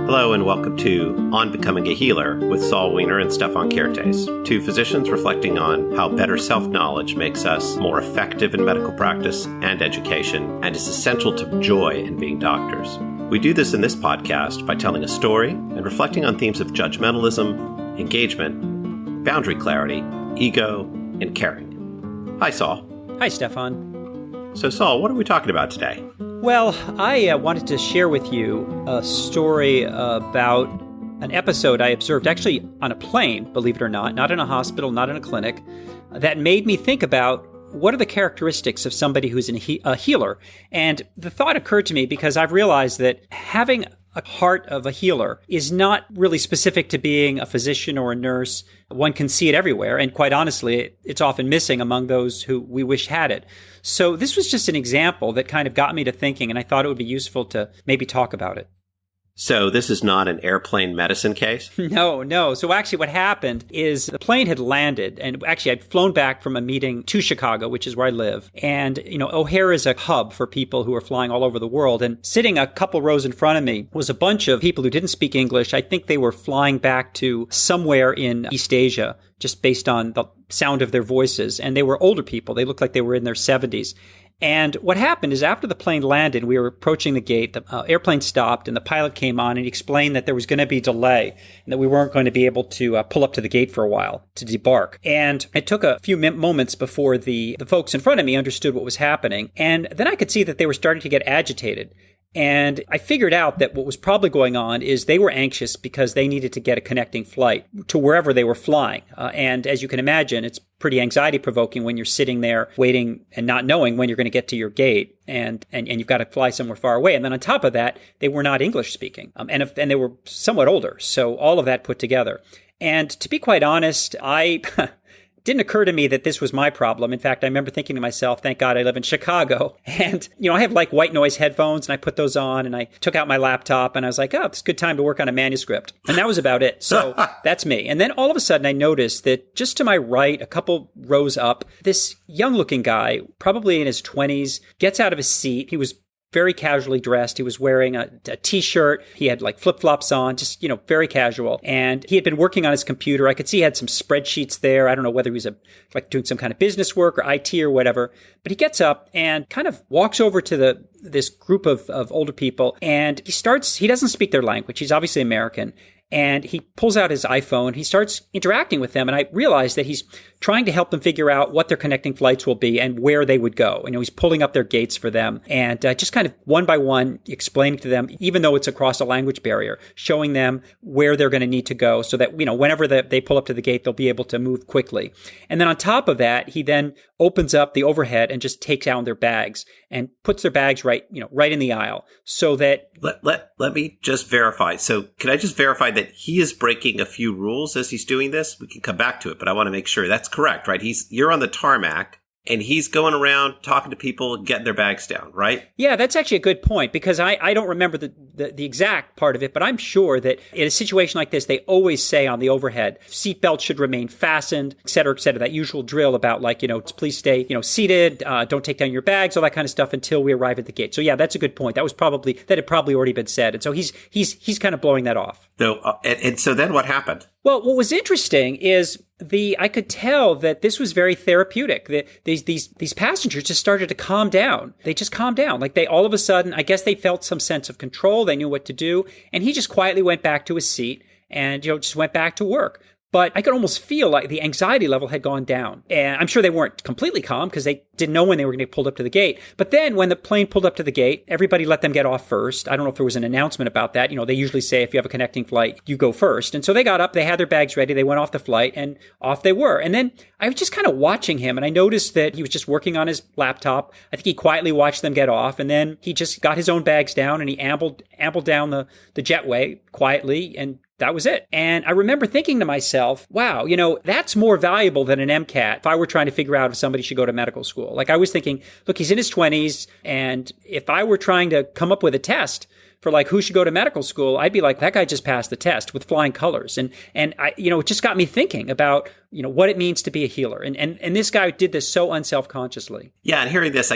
Hello and welcome to On Becoming a Healer with Saul Weiner and Stefan Kertes, two physicians reflecting on how better self-knowledge makes us more effective in medical practice and education and is essential to joy in being doctors. We do this in this podcast by telling a story and reflecting on themes of judgmentalism, engagement, boundary clarity, ego, and caring. Hi, Saul. Hi, Stefan. So, Saul, what are we talking about today? Well, I wanted to share with you a story about an episode I observed actually on a plane, believe it or not in a hospital, not in a clinic, that made me think about what are the characteristics of somebody who's a healer. And the thought occurred to me because I've realized that having a heart of a healer is not really specific to being a physician or a nurse. One can see it everywhere. And quite honestly, it's often missing among those who we wish had it. So this was just an example that kind of got me to thinking, and I thought it would be useful to maybe talk about it. So this is not an airplane medicine case? No. So actually what happened is the plane had landed, and actually I'd flown back from a meeting to Chicago, which is where I live. And, O'Hare is a hub for people who are flying all over the world. And sitting a couple rows in front of me was a bunch of people who didn't speak English. I think they were flying back to somewhere in East Asia, just based on the sound of their voices. And they were older people. They looked like they were in their 70s. And what happened is after the plane landed, we were approaching the gate, the airplane stopped, and the pilot came on and he explained that there was going to be delay and that we weren't going to be able to pull up to the gate for a while to debark. And it took a few moments before the folks in front of me understood what was happening. And then I could see that they were starting to get agitated. And I figured out that what was probably going on is they were anxious because they needed to get a connecting flight to wherever they were flying. And as you can imagine, it's pretty anxiety provoking when you're sitting there waiting and not knowing when you're going to get to your gate and you've got to fly somewhere far away. And then on top of that, they were not English speaking and they were somewhat older. So all of that put together. And to be quite honest, didn't occur to me that this was my problem. In fact, I remember thinking to myself, thank God I live in Chicago. And, I have like white noise headphones and I put those on and I took out my laptop and I was like, oh, it's a good time to work on a manuscript. And that was about it. So that's me. And then all of a sudden I noticed that just to my right, a couple rows up, this young looking guy, probably in his 20s, gets out of his seat. He was very casually dressed. He was wearing a t-shirt. He had like flip-flops on, just, very casual. And he had been working on his computer. I could see he had some spreadsheets there. I don't know whether he was like doing some kind of business work or IT or whatever. But he gets up and kind of walks over to this group of older people. And he doesn't speak their language. He's obviously American. And he pulls out his iPhone. He starts interacting with them. And I realized that he's trying to help them figure out what their connecting flights will be and where they would go. He's pulling up their gates for them and just kind of one by one explaining to them, even though it's across a language barrier, showing them where they're going to need to go so that, whenever they pull up to the gate, they'll be able to move quickly. And then on top of that, he then opens up the overhead and just takes down their bags and puts their bags right in the aisle so that... Let me just verify. So can I just verify that he is breaking a few rules as he's doing this? We can come back to it, but I want to make sure that's correct, right? You're on the tarmac and he's going around talking to people and getting their bags down, right? Yeah, that's actually a good point because I don't remember the exact part of it, but I'm sure that in a situation like this, they always say on the overhead, seatbelts should remain fastened, et cetera, that usual drill about like, please stay, seated, don't take down your bags, all that kind of stuff until we arrive at the gate. So yeah, that's a good point. That had probably already been said. And so he's kind of blowing that off. So, and so then what happened? Well, what was interesting is I could tell that this was very therapeutic. These passengers just started to calm down. They just calmed down. Like all of a sudden, I guess they felt some sense of control. They knew what to do. And he just quietly went back to his seat and, just went back to work. But I could almost feel like the anxiety level had gone down. And I'm sure they weren't completely calm because they didn't know when they were going to get pulled up to the gate. But then when the plane pulled up to the gate, everybody let them get off first. I don't know if there was an announcement about that. They usually say if you have a connecting flight, you go first. And so they got up, they had their bags ready, they went off the flight, and off they were. And then I was just kind of watching him, and I noticed that he was just working on his laptop. I think he quietly watched them get off, and then he just got his own bags down, and he ambled down the jetway quietly, and that was it. And I remember thinking to myself, wow, that's more valuable than an MCAT if I were trying to figure out if somebody should go to medical school. Like I was thinking, look, he's in his 20s. And if I were trying to come up with a test for like who should go to medical school, I'd be like, that guy just passed the test with flying colors. And I, it just got me thinking about, what it means to be a healer. And this guy did this so unselfconsciously. Yeah. And hearing this,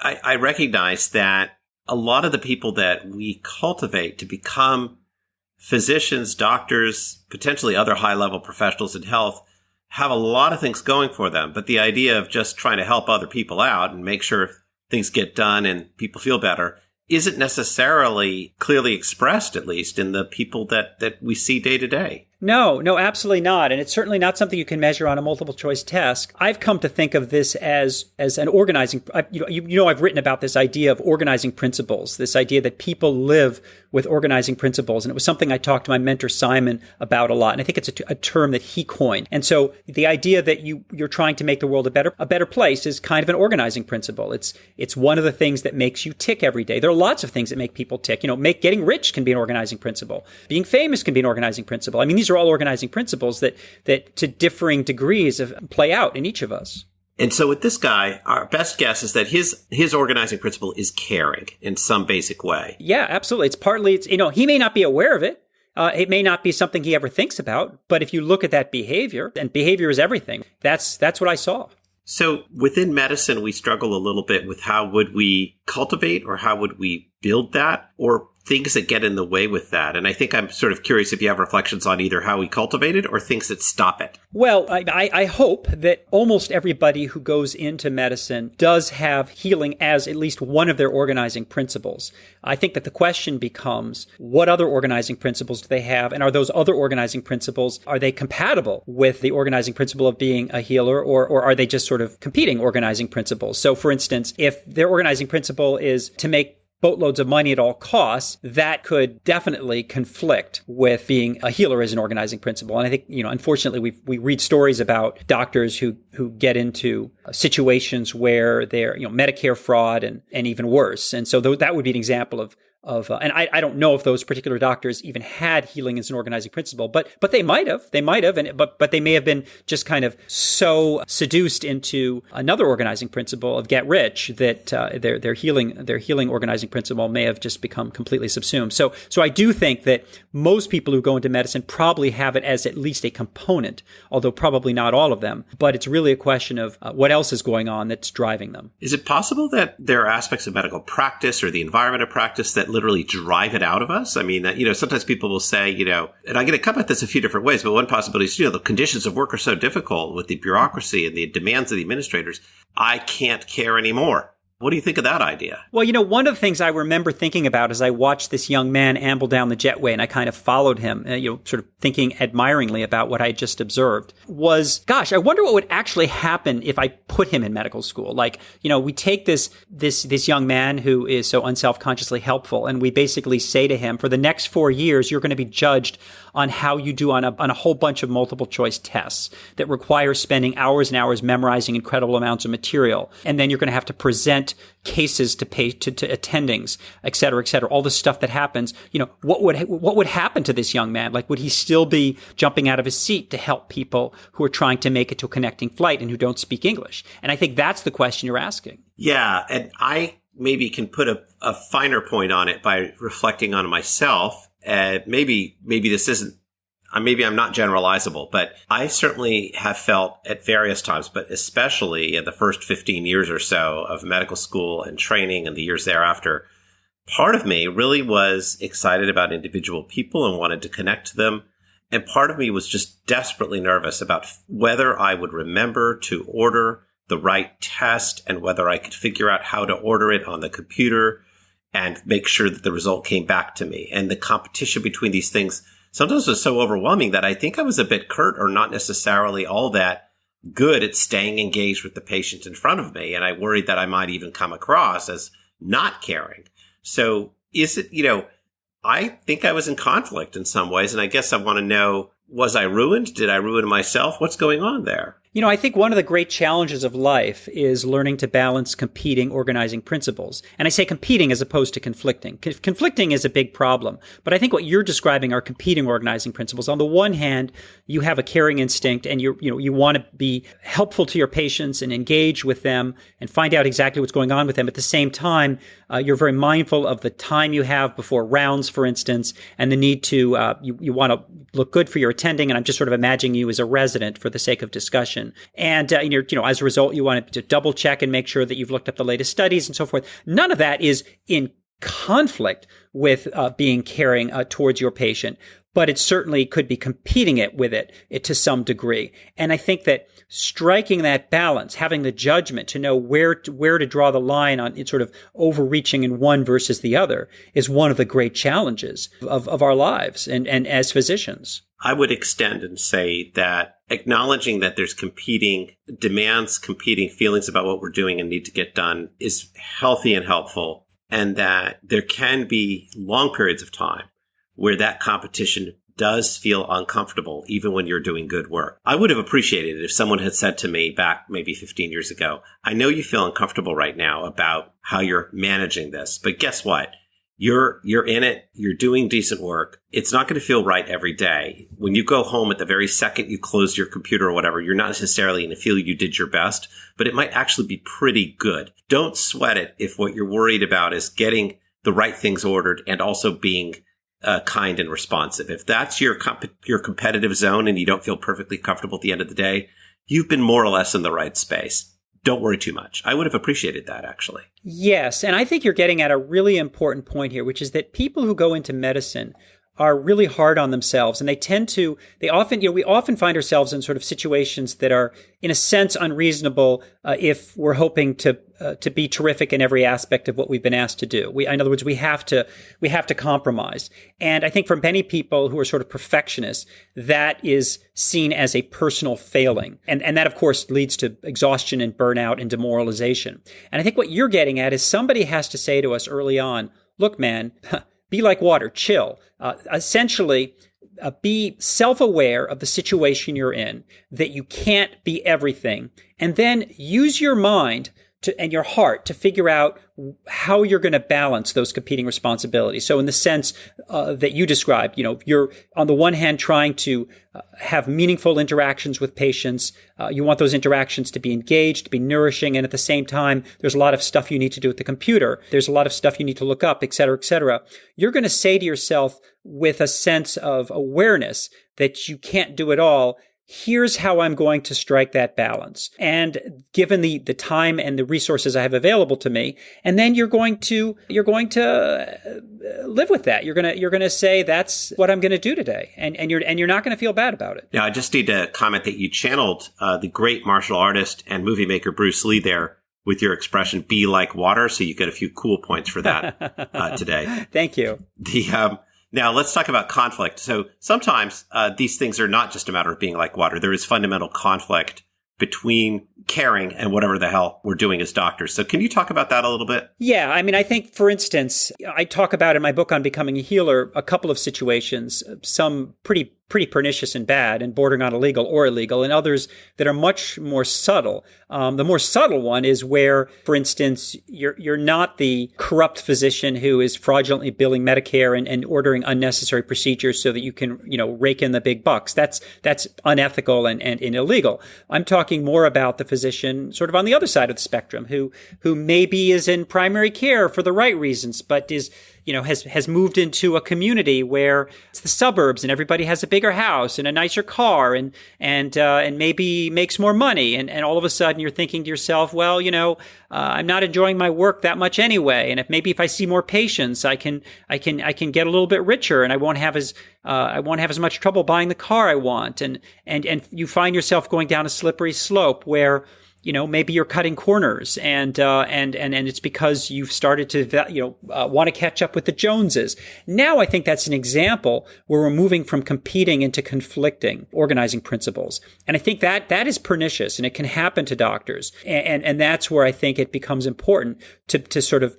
I recognize that a lot of the people that we cultivate to become physicians, doctors, potentially other high-level professionals in health have a lot of things going for them. But the idea of just trying to help other people out and make sure things get done and people feel better isn't necessarily clearly expressed, at least in the people that we see day to day. No, absolutely not. And it's certainly not something you can measure on a multiple choice test. I've come to think of this as an organizing, I've written about this idea of organizing principles, this idea that people live with organizing principles. And it was something I talked to my mentor, Simon, about a lot. And I think it's a term that he coined. And so the idea that you're trying to make the world a better place is kind of an organizing principle. It's one of the things that makes you tick every day. There are lots of things that make people tick. Getting rich can be an organizing principle. Being famous can be an organizing principle. I mean, these are all organizing principles that to differing degrees play out in each of us. And so with this guy, our best guess is that his organizing principle is caring in some basic way. Yeah, absolutely. He may not be aware of it. It may not be something he ever thinks about, but if you look at that behavior, and behavior is everything, that's what I saw. So within medicine, we struggle a little bit with how would we cultivate or how would we build that, or things that get in the way with that. And I think I'm sort of curious if you have reflections on either how we cultivate it or things that stop it. Well, I hope that almost everybody who goes into medicine does have healing as at least one of their organizing principles. I think that the question becomes, what other organizing principles do they have? And are those other organizing principles, are they compatible with the organizing principle of being a healer, or are they just sort of competing organizing principles? So for instance, if their organizing principle is to make boatloads of money at all costs, that could definitely conflict with being a healer as an organizing principle. And I think, unfortunately, we read stories about doctors who get into situations where they're, Medicare fraud and even worse. And so that would be an example of and I don't know if those particular doctors even had healing as an organizing principle, but they might have, but they may have been just kind of so seduced into another organizing principle of get rich that their healing organizing principle may have just become completely subsumed. So I do think that most people who go into medicine probably have it as at least a component, although probably not all of them. But it's really a question of what else is going on that's driving them. Is it possible that there are aspects of medical practice or the environment of practice that literally drive it out of us? I mean, sometimes people will say, and I'm going to come at this a few different ways, but one possibility is, the conditions of work are so difficult with the bureaucracy and the demands of the administrators. I can't care anymore. What do you think of that idea? Well, one of the things I remember thinking about as I watched this young man amble down the jetway and I kind of followed him, sort of thinking admiringly about what I had just observed was, gosh, I wonder what would actually happen if I put him in medical school. Like, we take this young man who is so unselfconsciously helpful and we basically say to him, for the next 4 years, you're going to be judged on how you do on a whole bunch of multiple choice tests that require spending hours and hours memorizing incredible amounts of material. And then you're going to have to present cases to attendings, et cetera, all the stuff that happens. What would happen to this young man? Like, would he still be jumping out of his seat to help people who are trying to make it to a connecting flight and who don't speak English? And I think that's the question you're asking. Yeah. And I maybe can put a finer point on it by reflecting on myself. Maybe this isn't, maybe I'm not generalizable, but I certainly have felt at various times, but especially in the first 15 years or so of medical school and training and the years thereafter, part of me really was excited about individual people and wanted to connect to them. And part of me was just desperately nervous about whether I would remember to order the right test and whether I could figure out how to order it on the computer and make sure that the result came back to me. And the competition between these things sometimes was so overwhelming that I think I was a bit curt or not necessarily all that good at staying engaged with the patient in front of me. And I worried that I might even come across as not caring. So is it, I think I was in conflict in some ways. And I guess I want to know, was I ruined? Did I ruin myself? What's going on there? I think one of the great challenges of life is learning to balance competing organizing principles. And I say competing as opposed to conflicting. Conflicting is a big problem. But I think what you're describing are competing organizing principles. On the one hand, you have a caring instinct and you want to be helpful to your patients and engage with them and find out exactly what's going on with them. At the same time, you're very mindful of the time you have before rounds, for instance, and the need to, you want to look good for your attending. And I'm just sort of imagining you as a resident for the sake of discussion. And, as a result, you want to double check and make sure that you've looked up the latest studies and so forth. None of that is in conflict with being caring towards your patient, but it certainly could be competing with it to some degree. And I think that striking that balance, having the judgment to know where to draw the line on it, sort of overreaching in one versus the other, is one of the great challenges of our lives and as physicians. I would extend and say that acknowledging that there's competing demands, competing feelings about what we're doing and need to get done is healthy and helpful, and that there can be long periods of time where that competition does feel uncomfortable, even when you're doing good work. I would have appreciated it if someone had said to me back maybe 15 years ago, I know you feel uncomfortable right now about how you're managing this, but guess what? You're in it. You're doing decent work. It's not going to feel right every day. When you go home at the very second you close your computer or whatever, you're not necessarily going to feel you did your best, but it might actually be pretty good. Don't sweat it if what you're worried about is getting the right things ordered and also being kind and responsive. If that's your competitive zone and you don't feel perfectly comfortable at the end of the day, you've been more or less in the right space. Don't worry too much. I would have appreciated that, actually. Yes. And I think you're getting at a really important point here, which is that people who go into medicine are really hard on themselves. And we often find ourselves in sort of situations that are, in a sense, unreasonable if we're hoping to be terrific in every aspect of what we've been asked to do. In other words, we have to compromise. And I think for many people who are sort of perfectionists, that is seen as a personal failing. And that, of course, leads to exhaustion and burnout and demoralization. And I think what you're getting at is somebody has to say to us early on, look, man, be like water, chill. Essentially, be self-aware of the situation you're in, that you can't be everything, and then use your mind and your heart to figure out how you're going to balance those competing responsibilities. So in the sense that you described, you're on the one hand trying to have meaningful interactions with patients. You want those interactions to be engaged, to be nourishing. And at the same time, there's a lot of stuff you need to do with the computer. There's a lot of stuff you need to look up, et cetera, et cetera. You're going to say to yourself with a sense of awareness that you can't do it all, here's how I'm going to strike that balance. And given the time and the resources I have available to me, and then you're going to live with that. You're going to say, that's what I'm going to do today. And you're not going to feel bad about it. Now, I just need to comment that you channeled the great martial artist and movie maker Bruce Lee there with your expression, be like water. So you get a few cool points for that today. Thank you. Now, let's talk about conflict. So sometimes these things are not just a matter of being like water. There is fundamental conflict between caring and whatever the hell we're doing as doctors. So can you talk about that a little bit? Yeah. I mean, I think, for instance, I talk about in my book on becoming a healer a couple of situations, some pretty pernicious and bad and bordering on illegal or illegal, and others that are much more subtle. The more subtle one is where, for instance, you're not the corrupt physician who is fraudulently billing Medicare and ordering unnecessary procedures so that you can, rake in the big bucks. That's unethical and illegal. I'm talking more about the physician sort of on the other side of the spectrum who maybe is in primary care for the right reasons, but is has moved into a community where it's the suburbs and everybody has a bigger house and a nicer car and maybe makes more money. And all of a sudden you're thinking to yourself, well, I'm not enjoying my work that much anyway. And if I see more patients, I can get a little bit richer and I won't have as much trouble buying the car I want. And you find yourself going down a slippery slope where maybe you're cutting corners and it's because you've started to, want to catch up with the Joneses. Now I think that's an example where we're moving from competing into conflicting organizing principles. And I think that is pernicious and it can happen to doctors. And that's where I think it becomes important to sort of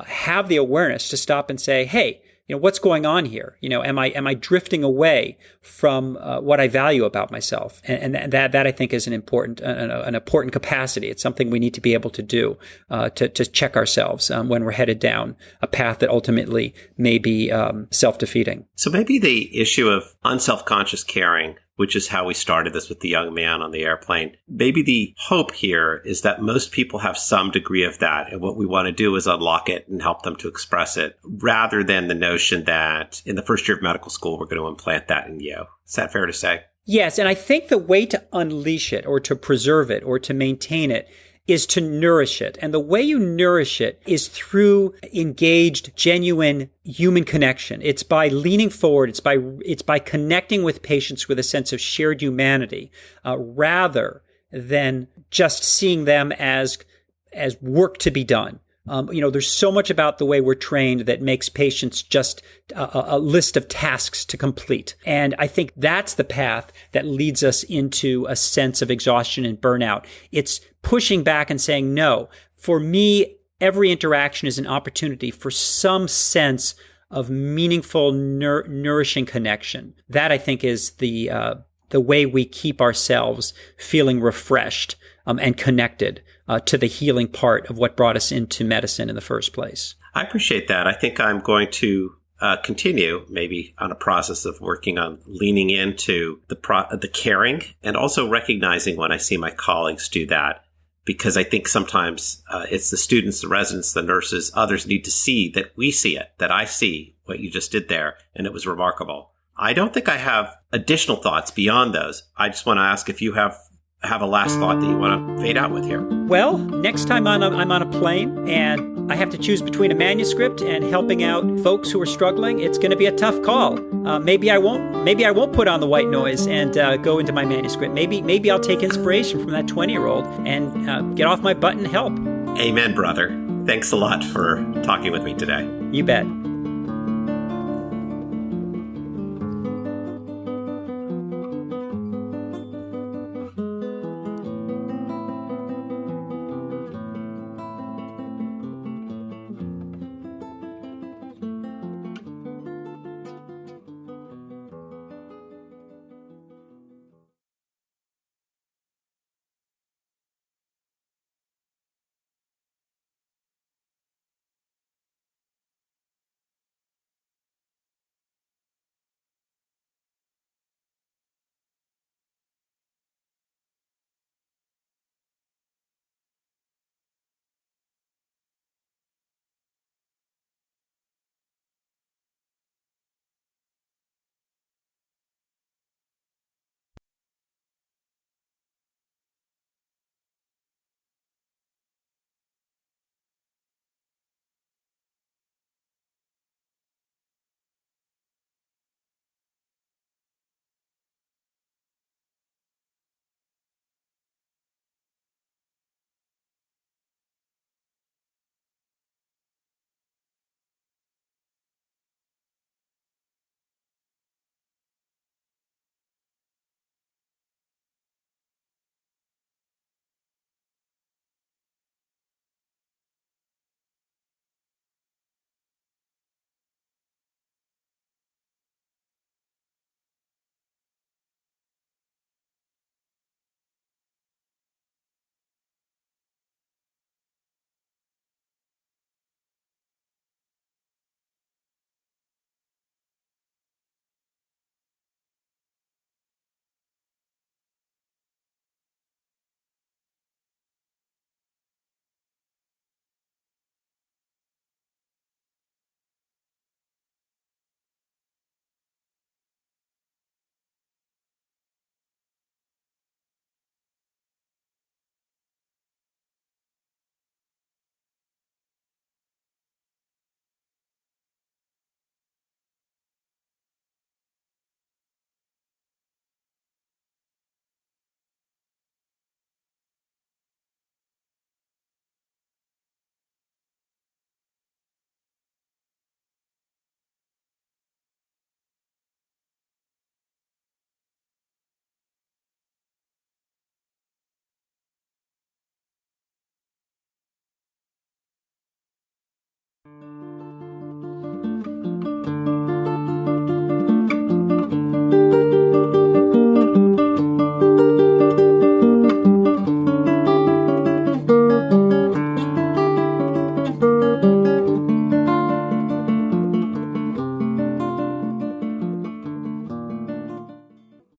have the awareness to stop and say, hey, what's going on here? Am I drifting away from what I value about myself? And that I think is an important capacity. It's something we need to be able to do to check ourselves when we're headed down a path that ultimately may be self-defeating. So maybe the issue of unselfconscious caring, which is how we started this with the young man on the airplane. Maybe the hope here is that most people have some degree of that. And what we want to do is unlock it and help them to express it rather than the notion that in the first year of medical school, we're going to implant that in you. Is that fair to say? Yes. And I think the way to unleash it or to preserve it or to maintain it is to nourish it. And the way you nourish it is through engaged, genuine human connection. It's by leaning forward. It's by connecting with patients with a sense of shared humanity, rather than just seeing them as work to be done. There's so much about the way we're trained that makes patients just a list of tasks to complete. And I think that's the path that leads us into a sense of exhaustion and burnout. It's pushing back and saying, no, for me, every interaction is an opportunity for some sense of meaningful, nourishing connection. That, I think, is the way we keep ourselves feeling refreshed and connected to the healing part of what brought us into medicine in the first place. I appreciate that. I think I'm going to continue maybe on a process of working on leaning into the caring and also recognizing when I see my colleagues do that, because I think sometimes it's the students, the residents, the nurses, others need to see that we see it, that I see what you just did there, and it was remarkable. I don't think I have additional thoughts beyond those. I just want to ask if you have a last thought that you want to fade out with here. Well, next time I'm on a plane and I have to choose between a manuscript and helping out folks who are struggling, it's going to be a tough call. Maybe I won't put on the white noise and go into my manuscript. Maybe I'll take inspiration from that 20-year-old and get off my butt and help. Amen, brother. Thanks a lot for talking with me today. You bet.